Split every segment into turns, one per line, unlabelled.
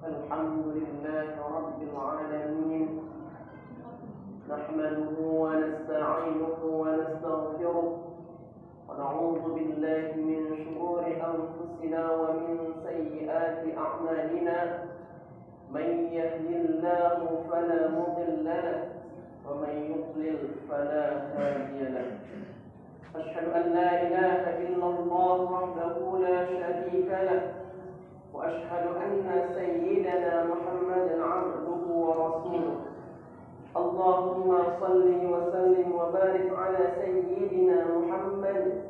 الحمد لله رب العالمين نحمده ونستعينه ونستغفره ونعوذ بالله من شرور أنفسنا ومن سيئات أعمالنا من يهد الله فلا مضل له ومن يضلل فلا هادي له أشهد أن لا إله إلا الله وحده لا شريك له وأشهد أن سيدنا محمدا عبده ورسوله اللهم صل وسلم وبارك على سيدنا محمد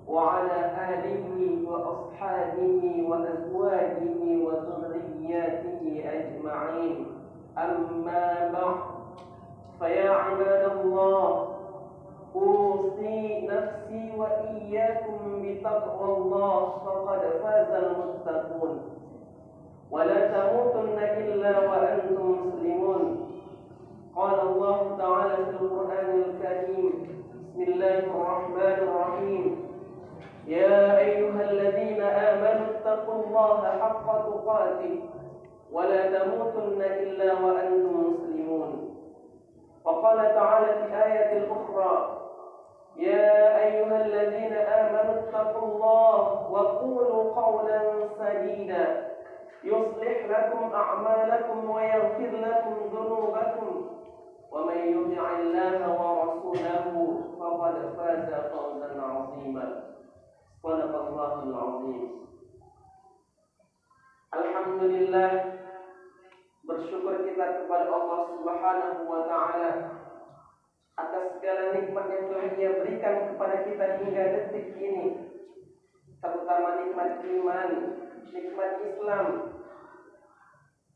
وعلى آله وأصحابه وأزواجه وذرياته أجمعين أما بعد فيا عباد الله أوصي نفسي وإياكم بتقوى الله فقد فاز المتقون ولا تموتن إلا وأنتم مسلمون قال الله تعالى في القرآن الكريم بسم الله الرحمن الرحيم يا أيها الذين آمنوا اتقوا الله حق تقاته ولا تموتن إلا وأنتم مسلمون وقال تعالى في آية أخرى يا أيها الذين آمنوا اتقوا الله وقولوا قولا سديدا يصلح لكم أعمالكم ويغفر لكم ذنوبكم ومن يطع الله ورسوله فقد فاز فوزا عظيما صدق الله العظيم. Alhamdulillah, bersyukur kita kepada Allah Subhanahu wa Ta'ala atas segala nikmat yang telah Dia berikan kepada kita hingga detik ini, terutama nikmat iman, nikmat Islam,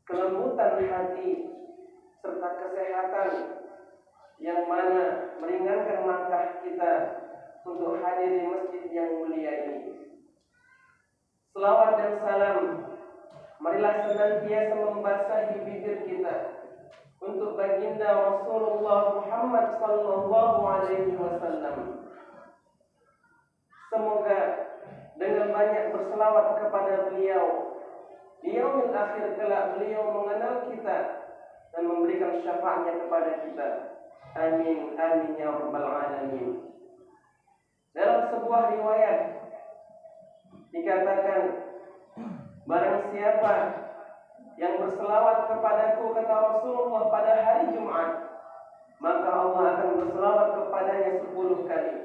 kelembutan hati, serta kesehatan yang mana meringankan langkah kita untuk hadir di masjid yang mulia ini. Selawat dan salam marilah senantiasa membasahi bibir kita untuk baginda Rasulullah Muhammad sallallahu alaihi wasallam. Semoga dengan banyak berselawat kepada beliau di yaumil akhir kelak beliau mengenal kita dan memberikan syafaatnya kepada kita. Amin amin ya rabbal alamin. Dalam sebuah riwayat dikatakan, barang siapa yang berselawat kepadaku, kata Rasulullah, pada hari Jumat, maka Allah akan berselawat kepadanya 10 kali.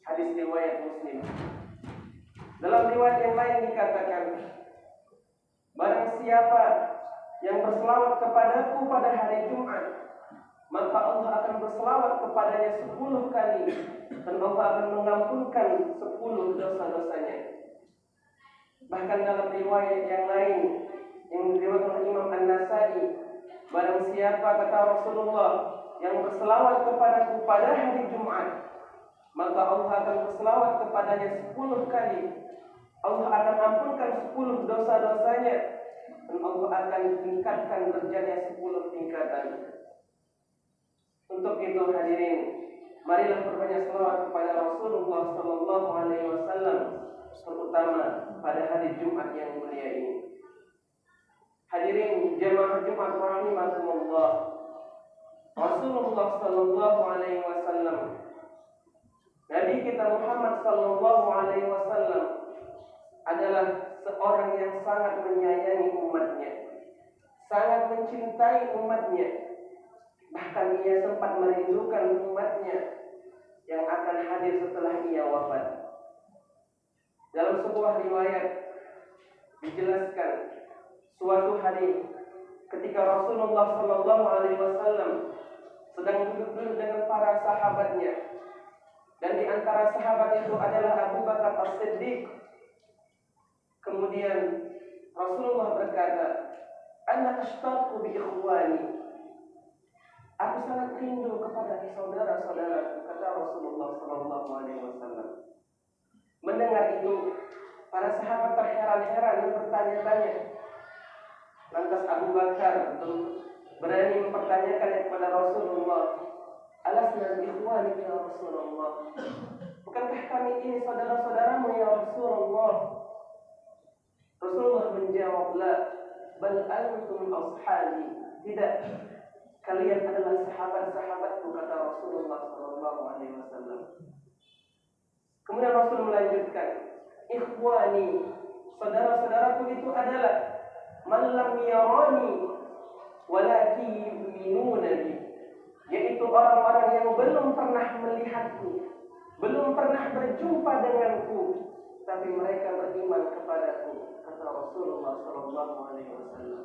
Hadis riwayat Muslim. Dalam riwayat yang lain dikatakan, barang siapa yang berselawat kepadaku pada hari Jumat, maka Allah akan berselawat kepadanya 10 kali dan Allah akan mengampunkan 10 dosa-dosanya. Bahkan dalam riwayat yang lain yang diriwayatkan oleh Imam An-Nasai, barang siapa, kata Rasulullah, yang berselawat kepadaku pada hari Jumat, maka Allah akan berselawat kepadanya 10 kali. Allah akan ampunkan 10 dosa-dosanya dan Allah akan tingkatkan derajatnya 10 tingkatan. Untuk itu hadirin, marilah perbanyak selawat kepada Rasulullah sallallahu alaihi wasallam, terutama pada hari Jumat yang mulia ini. Hadirin jemaah Jumat rahimakumullah, Rasulullah sallallahu alaihi wasallam, Nabi kita Muhammad sallallahu alaihi wasallam adalah seorang yang sangat menyayangi umatnya, sangat mencintai umatnya. Bahkan ia sempat merindukan umatnya yang akan hadir setelah ia wafat. Dalam sebuah riwayat dijelaskan, suatu hari ketika Rasulullah sallallahu alaihi wasallam sedang duduk dengan para sahabatnya, dan di antara sahabat itu adalah Abu Bakar As-Siddiq. Kemudian Rasulullah berkata, "Ana ashtaqu bi ikhwani." Aku sangat rindu kepada saudara-saudara, kata Rasulullah sallallahu alaihi wasallam. Mendengar itu, para sahabat terheran-heran dan bertanya-tanya. Lantas Abu Bakar berani mempertanyakan kepada Rasulullah, "Alasna ikhwanik ya Rasulullah? Bukankah kami ini saudara-saudaramu ya Rasulullah?" Rasulullah menjawab, "La, bal antum ashabi. Tidak, kalian adalah sahabat-sahabatku, kata Rasulullah sallallahu alaihi wasallam. Kemudian Rasul melanjutkan, ikhwani, saudara-saudaraku itu adalah man lam yarani walakin yu'minuna bi, yaitu orang-orang yang belum pernah melihatku, belum pernah berjumpa denganku, tapi mereka beriman kepadaku, kata Rasulullah sallallahu alaihi wasallam.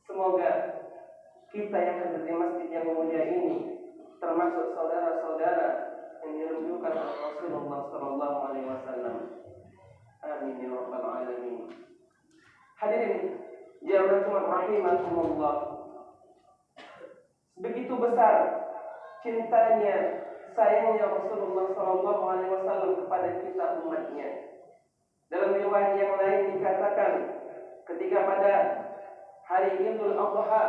Semoga kita yang hadir di masjid yang mulia ini termasuk saudara-saudara yang dirindukan oleh Rasulullah sallallahu alaihi wasallam. Amin ya rabbal alamin. Hadirin jamaah Jumat rahimakumullah. Begitu besar cintanya, sayangnya Rasulullah sallallahu alaihi wasallam kepada kita umatnya. Dalam riwayat yang lain dikatakan ketika pada hari Idul Adha,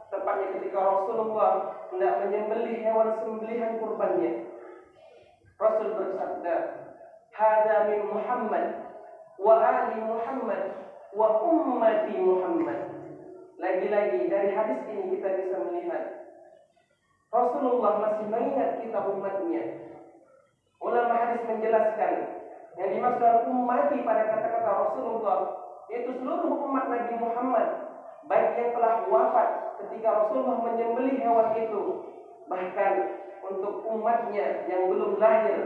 tepatnya ketika Rasulullah hendak menyembelih hewan sembelihan kurbannya, Rasul bersabda, "Hada min Muhammad wa ali Muhammad wa ummati Muhammad." Lagi-lagi dari hadis ini kita bisa melihat Rasulullah masih mengingat kita umatnya. Ulama hadis menjelaskan yang dimaksud ummati pada kata-kata Rasulullah yaitu seluruh umat Nabi Muhammad, baik yang telah wafat ketika Rasulullah menyembelih hewan itu, bahkan untuk umatnya yang belum lahir,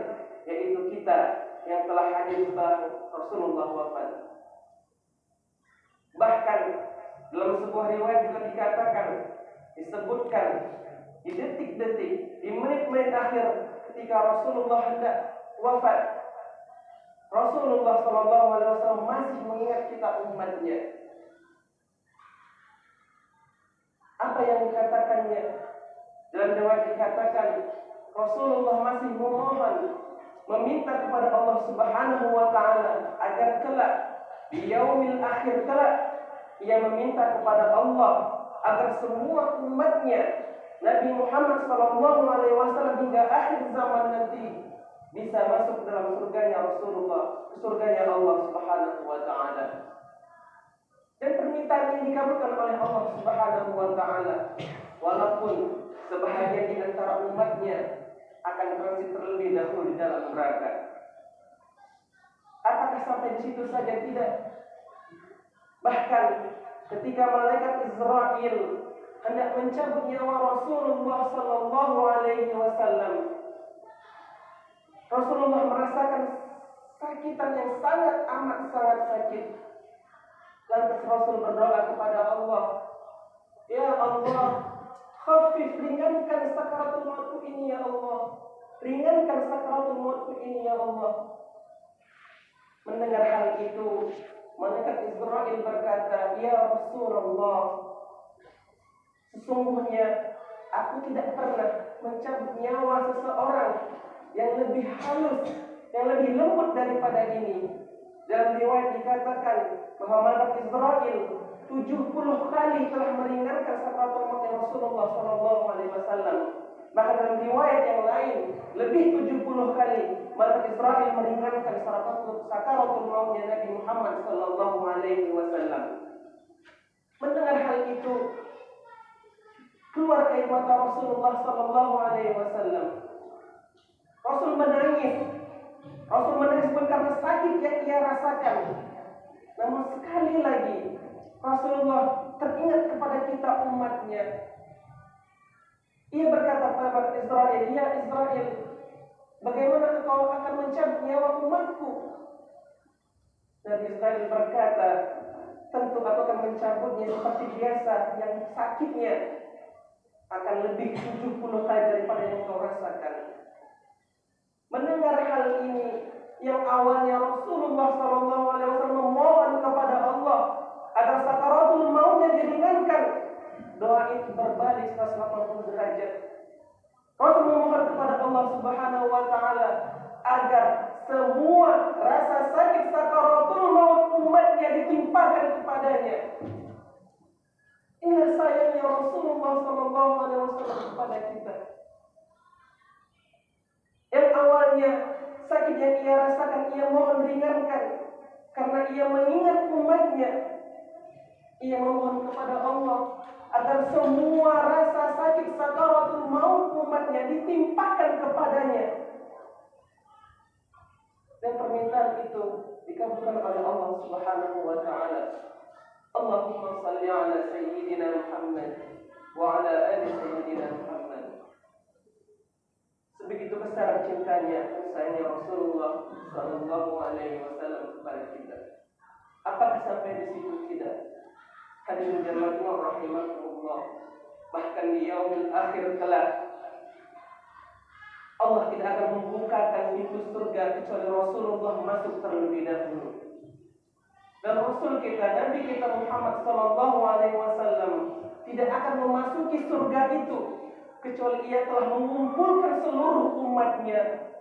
yaitu kita yang telah hadir setelah Rasulullah wafat. Bahkan dalam sebuah riwayat juga dikatakan, disebutkan di detik-detik, di menit-menit akhir ketika Rasulullah hendak wafat, Rasulullah SAW masih mengingat kita umatnya. Apa yang dikatakannya? Dalam riwayat dikatakan Rasulullah masih memohon, meminta kepada Allah Subhanahu wa taala agar kelak di yaumil akhir kelak ia meminta kepada Allah agar semua umatnya Nabi Muhammad sallallahu alaihi wasallam hingga akhir zaman nanti bisa masuk dalam surganya Rasulullah, surganya Allah Subhanahu wa taala. Dan permintaan yang dikabulkan oleh Allah Subhanahu wa taala, walaupun sebahagian di antara umatnya akan transit terlebih dahulu di dalam neraka. Apakah sampai di situ saja? Tidak. Bahkan ketika malaikat Israel hendak mencabut nyawa Rasulullah sallallahu alaihi wasallam, Rasulullah merasakan sakitan yang sangat amat sangat sakit. Lantas Rasul berdoa kepada Allah, "Ya Allah, khafif, ringankan sakaratul mautku ini ya Allah. Ringankan sakaratul mautku ini ya Allah." Mendengar hal itu, malaikat Israel berkata, "Ya Rasulullah, sesungguhnya aku tidak pernah mencabut nyawa seseorang yang lebih halus, yang lebih lembut daripada ini." Dalam riwayat dikatakan bahwa malaikat Israel 70 kali telah meringankan sakaratul mautnya Rasulullah sallallahu alaihi wasallam. Bahkan dalam riwayat yang lain lebih 70 kali malaikat Israel meringankan sakaratul mautnya Nabi Muhammad sallallahu alaihi wasallam. Mendengar hal itu, keluar air mata Rasulullah sallallahu alaihi wasallam. Rasul menangis. Rasul menangis bukan karena sakit yang ia rasakan, namun sekali lagi Rasulullah teringat kepada kita umatnya. Ia berkata kepada Israel, "Ya Israel, bagaimana engkau akan mencabut nyawa umatku?" Dan Israel berkata, "Tentu aku akan mencabutnya seperti biasa, yang sakitnya akan lebih 70 kali daripada yang kau rasakan." Mendengar hal ini, yang awalnya Rasulullah SAW memohon kepada Allah agar sakaratul mautnya diringankan, doa itu berbalik 180 derajat. Rasul memohon kepada Allah Subhanahu wa taala agar semua rasa sakit sakaratul maut umatnya ditimpakan kepadanya. Inilah sayangnya Rasulullah SAW kepada kita. Yang awalnya sakit yang ia rasakan ia mohon ringankan karena ia mengingat umatnya. Ia memohon kepada Allah agar semua rasa sakit sakaratul maut umatnya ditimpakan kepadanya. Dan permintaan itu dikabulkan oleh Allah Subhanahu wa taala. Allahumma shalli ala sayyidina Muhammad wa ala ali sayyidina Muhammad. Sebegitu besar cintanya sayangnya Rasulullah sallallahu alaihi wasallam kepada kita. Apakah sampai di situ? Tidak. Hadirin jamaah rahimakumullah. Bahkan di yaumil akhir kelak Allah tidak akan membukakan pintu surga kecuali Rasulullah masuk terlebih dahulu. Dan Rasul kita, Nabi kita Muhammad sallallahu alaihi wasallam tidak akan memasuki surga itu kecuali ia telah mengumpulkan seluruh umatnya.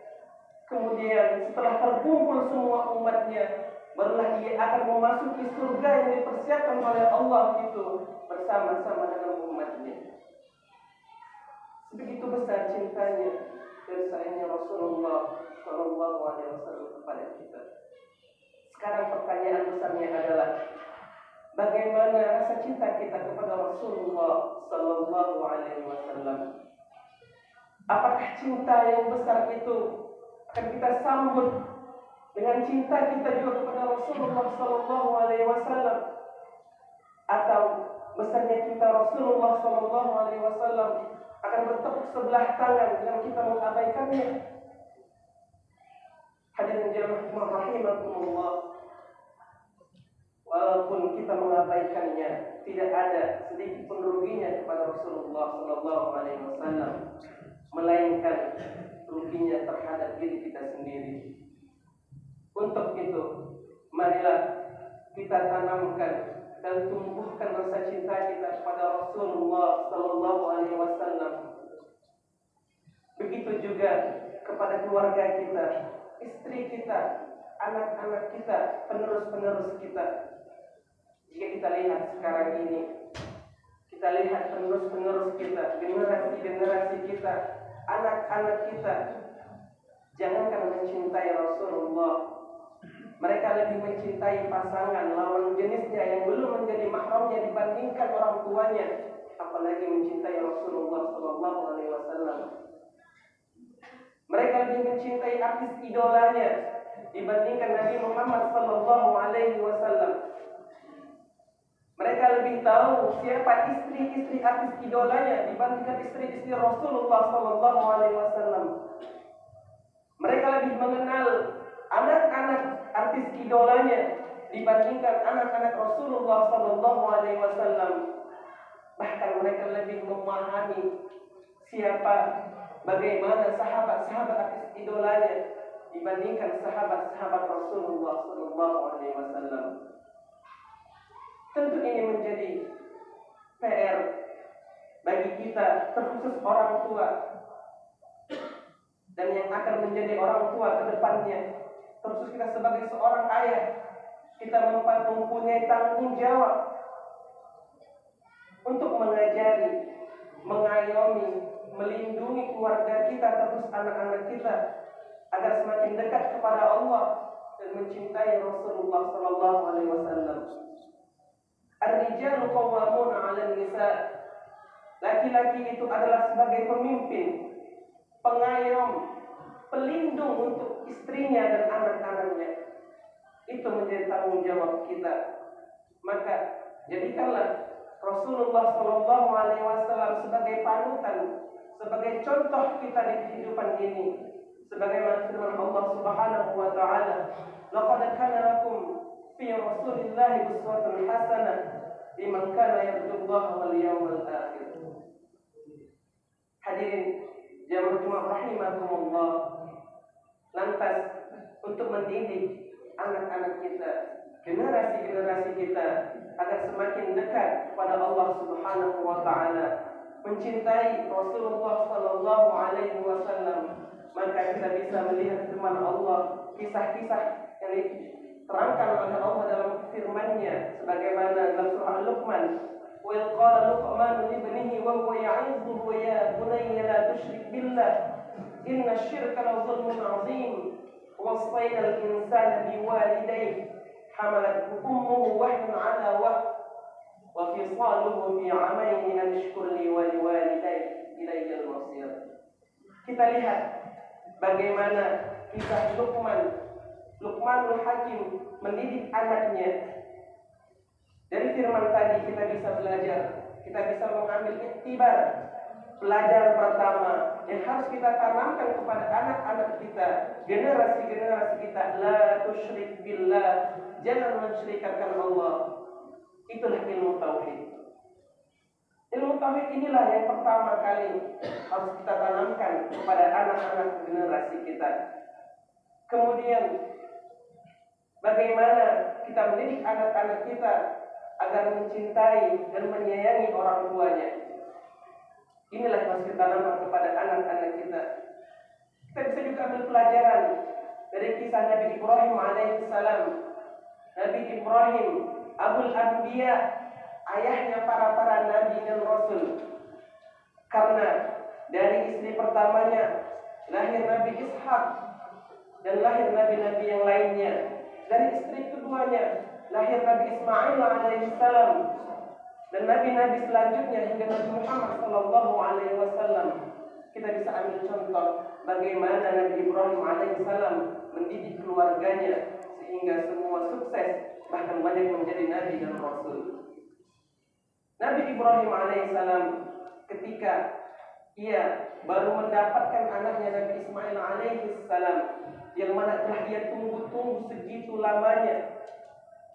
Kemudian setelah terkumpul semua umatnya, barulah ia akan memasuki surga yang dipersiapkan oleh Allah itu bersama-sama dengan umatnya. Sebegitu besar cintanya dan sayangnya Rasulullah sallallahu alaihi wasallam kepada kita. Sekarang pertanyaan besarnya adalah bagaimana rasa cinta kita kepada Rasulullah sallallahu alaihi wasallam? Apakah cinta yang besar itu akan kita sambut dengan cinta kita juga kepada Rasulullah sallallahu alaihi wasallam, atau besarnya cinta Rasulullah sallallahu alaihi wasallam akan bertepuk sebelah tangan dan kita mengabaikannya? Hadirin jamaah rahimakumullah, walaupun kita mengabaikannya, tidak ada sedikit pun ruginya kepada Rasulullah sallallahu alaihi wasallam, melainkan ruginya terhadap diri kita sendiri. Untuk itu, marilah kita tanamkan dan tumbuhkan rasa cinta kita kepada Rasulullah sallallahu alaihi wasallam. Begitu juga kepada keluarga kita, istri kita, anak-anak kita, penerus-penerus kita. Jika kita lihat sekarang ini, kita lihat penerus-penerus kita, generasi-generasi kita, anak-anak kita, jangankan mencintai Rasulullah, mereka lebih mencintai pasangan lawan jenisnya yang belum menjadi mahramnya dibandingkan orang tuanya, apalagi mencintai Rasulullah sallallahu alaihi wasallam. Mereka lebih mencintai artis idolanya dibandingkan Nabi Muhammad sallallahu alaihi wasallam. Mereka lebih tahu siapa istri-istri artis idolanya dibandingkan istri-istri Rasulullah sallallahu alaihi wasallam. Mereka lebih mengenal anak-anak artis idolanya dibandingkan anak-anak Rasulullah sallallahu alaihi wasallam. Bahkan mereka lebih memahami bagaimana sahabat-sahabat artis idolanya dibandingkan sahabat-sahabat Rasulullah sallallahu alaihi wasallam. Tentu ini menjadi PR bagi kita, terkhusus orang tua dan yang akan menjadi orang tua ke depannya. Terus kita sebagai seorang ayah, kita mempunyai tanggung jawab untuk mengajari, mengayomi, melindungi keluarga kita, terus anak-anak kita, agar semakin dekat kepada Allah dan mencintai Rasulullah sallallahu alaihi wasallam. Ar-rijalu qawwamuna 'alan nisa. Laki-laki itu adalah sebagai pemimpin, pengayom, pelindung untuk istrinya dan anak-anaknya. Itu menjadi tanggung jawab kita. Maka jadikanlah Rasulullah sallallahu alaihi wasallam sebagai panutan, sebagai contoh kita di kehidupan ini. Sebagaimana firman Allah Subhanahu wa taala, "Laqad kana lakum fi Rasulillahi uswatun hasanah liman kana yarjullaha wal yawmal akhir." Hadirin jamaah rahimakumullah, lantas untuk mendidik anak-anak kita, generasi-generasi kita agar semakin dekat kepada Allah Subhanahu wa taala, mencintai Rasulullah sallallahu alaihi wasallam, maka kita bisa melihat firman Allah, kisah-kisah yang diterangkan oleh Allah dalam firman-Nya sebagaimana dalam surah Luqman, wa qala Luqman li ibnihi wa huwa ya'idhuhu ya bunayya la tusyrik billah inna asy-syirka la dhulmun 'adzim wassayna al-insana biwalidayhi hamalathu ummuhu wahnan 'ala wahn fisaluhu fi 'amaini an ishkur li wa liwalidayya ilayya al-masir. Kita lihat bagaimana kisah Luqmanul Hakim mendidik anaknya. Dari firman tadi kita bisa belajar, kita bisa mengambil iktibar. Pelajaran pertama yang harus kita tanamkan kepada anak-anak kita, generasi-generasi kita, la tusyrik billah, jangan mensyirikkan Allah. Itulah ilmu tauhid. Ilmu tauhid inilah yang pertama kali harus kita tanamkan kepada anak-anak generasi kita. Kemudian bagaimana kita mendidik anak-anak kita agar mencintai dan menyayangi orang tuanya. Inilah yang harus kita tanamkan kepada anak-anak kita. Kita bisa juga ambil pelajaran dari kisah Nabi Ibrahim alaihissalam. Nabi Ibrahim, Abul Anbiya, ayahnya para nabi dan rasul. Karena dari istri pertamanya lahir Nabi Ishak dan lahir nabi-nabi yang lainnya. Dari istri keduanya lahir Nabi Ismail alaihissalam dan nabi-nabi selanjutnya hingga Nabi Muhammad sallallahu alaihi wasallam. Kita bisa ambil contoh bagaimana Nabi Ibrahim alaihissalam mendidik keluarganya sehingga semua sukses, bahkan banyak menjadi nabi dan rasul. Nabi Ibrahim alaihissalam ketika ia baru mendapatkan anaknya Nabi Ismail alaihissalam, yang mana telah dia tunggu-tunggu segitu lamanya.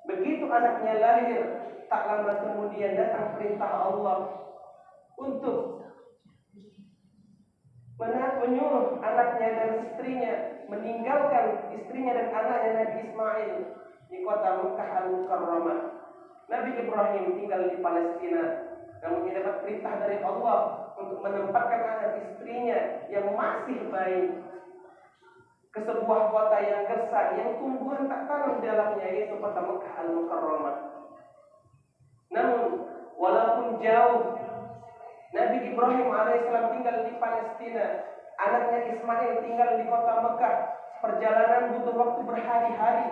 Begitu anaknya lahir, tak lama kemudian datang perintah Allah untuk menyuruh anaknya dan istrinya meninggalkan istrinya dan anaknya Nabi Ismail di kota Mekah Al-Mukarramah. Nabi Ibrahim tinggal di Palestina, namun dia dapat perintah dari Allah untuk menempatkan anak istrinya yang masih bayi ke sebuah kota yang gersang, yang tumbuhan tak tanam di dalamnya, yaitu kota Mekah Al-Mukarramah. Namun walaupun jauh Nabi Ibrahim alaihissalam tinggal di Palestina, anaknya Ismail tinggal di kota Mekah, perjalanan butuh waktu berhari-hari.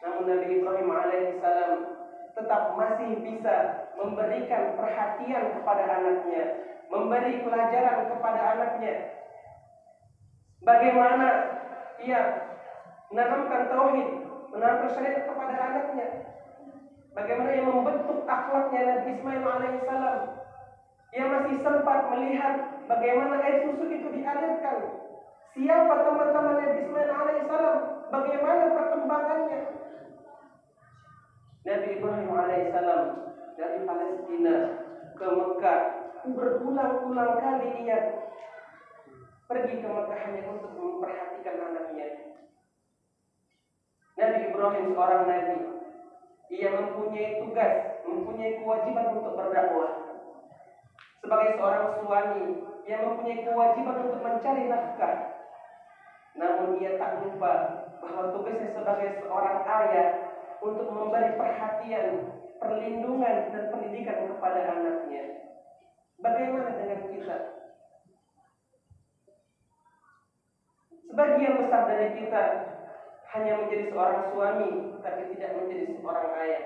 Namun Nabi Ibrahim alaihissalam tetap masih bisa memberikan perhatian kepada anaknya, memberi pelajaran kepada anaknya. Bagaimana ia menanamkan tauhid, menanamkan syariat kepada anaknya. Bagaimana ia membentuk akhlaknya Nabi Ismail alaihissalam. Ia masih sempat melihat bagaimana air susu itu dialirkan. Siapa teman-teman Nabi Ismail alaihissalam, bagaimana perkembangannya. Nabi Ibrahim alaihissalam dari Palestina ke Mekah berulang-ulang kali ia pergi ke Mekah hanya untuk memperhatikan anaknya. Nabi Ibrahim seorang nabi. Ia mempunyai tugas, mempunyai kewajiban untuk berdakwah. Sebagai seorang suami, ia mempunyai kewajiban untuk mencari nafkah. Namun ia tak lupa bahwa tugasnya sebagai seorang ayah untuk memberi perhatian, perlindungan dan pendidikan kepada anaknya. Bagaimana dengan kita? Sebagian besar dari kita hanya menjadi seorang suami, tapi tidak menjadi seorang ayah.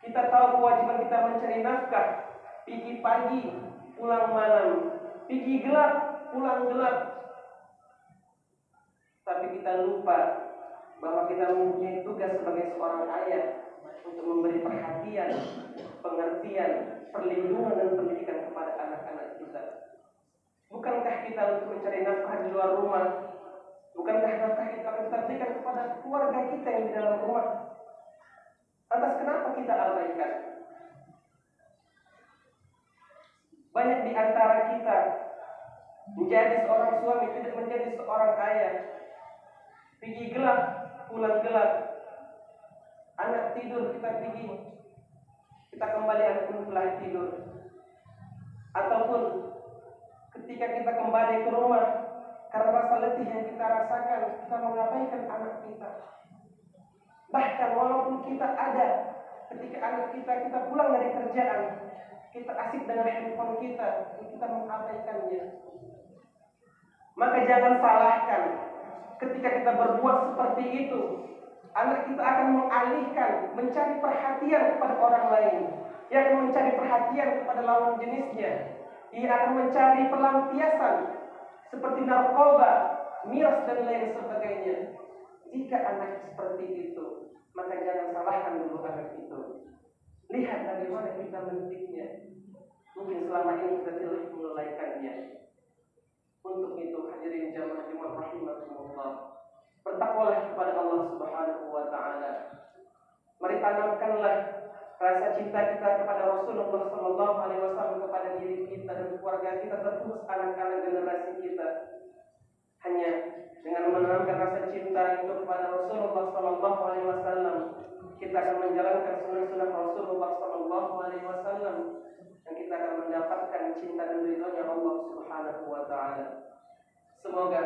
Kita tahu kewajiban kita mencari nafkah, pergi pagi, pulang malam, pergi gelap, pulang gelap. Tapi kita lupa bahwa kita mempunyai tugas sebagai seorang ayah untuk memberi perhatian, pengertian, perlindungan dan pendidikan kepada anak-anak kita. Bukankah kita untuk mencari nafkah di luar rumah? Bukankah nafkah kita akan kita berikan kepada keluarga kita yang di dalam rumah? Lantas kenapa kita abaikan? Banyak di antara kita menjadi seorang suami tidak menjadi seorang ayah. Pergi gelap, pulang gelap. Anak tidur kita pergi, kita kembali anak pun telah tidur. Ataupun ketika kita kembali ke rumah, karena rasa letih yang kita rasakan, kita mengabaikan anak kita. Bahkan walaupun kita ada, ketika anak kita pulang dari kerjaan, kita asik dengan handphone kita mengabaikannya. Maka jangan salahkan ketika kita berbuat seperti itu, anak kita akan mengalihkan, mencari perhatian kepada orang lain. Ia akan mencari perhatian kepada lawan jenisnya. Ia akan mencari pelampiasan seperti narkoba, miras dan lain sebagainya. Jika anak seperti itu, maka jangan salahkan dulu anak itu. Lihat bagaimana kita mendidiknya. Mungkin selama ini kita tidak menunaikannya. Untuk itu hadirin jamaah Jumat rahimakumullah, bertakwalah kepada Allah Subhanahu wa taala. Mari tanamkanlah rasa cinta kita kepada Rasulullah sallallahu alaihi wasallam, kepada diri kita dan keluarga kita, terus anak-anak generasi kita. Hanya dengan menanamkan rasa cinta itu kepada Rasulullah sallallahu alaihi wasallam, kita akan menjalankan sunnah-sunnah Rasulullah sallallahu alaihi wasallam, dan kita akan mendapatkan cinta dan ridhonya Allah Subhanahu wa taala. Semoga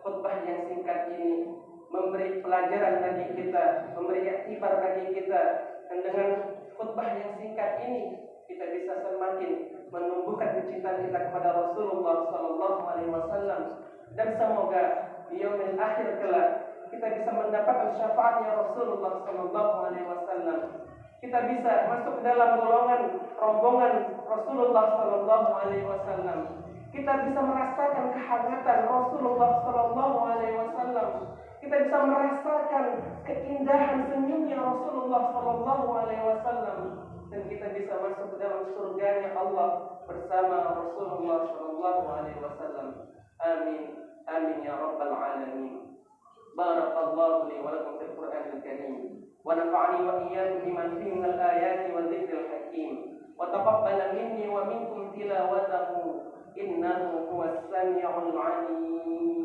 khutbah yang singkat ini memberi pelajaran bagi kita, memberi iktibar bagi kita, dan dengan khutbah yang singkat ini kita bisa semakin menumbuhkan kecintaan kita kepada Rasulullah sallallahu alaihi wasallam, dan semoga di yaumil akhir kelak kita bisa mendapatkan syafaatnya Rasulullah sallallahu alaihi wasallam. Kita bisa masuk ke dalam golongan rombongan Rasulullah sallallahu alaihi wasallam. Kita bisa merasakan kehangatan Rasulullah sallallahu alaihi wasallam. Kita bisa merasakan keindahan senyumnya Rasulullah sallallahu alaihi wasallam, dan kita bisa masuk ke dalam surganya Allah bersama Rasulullah sallallahu alaihi wasallam. Amin. Amin ya rabbal alamin. Barakallahu li wa lakum fil Qur'anil Karim. ونفعني وإياكم بما فيه من الآيات والذكر الحكيم وتقبل مني ومنكم تلاوته إنه هو السميع العليم.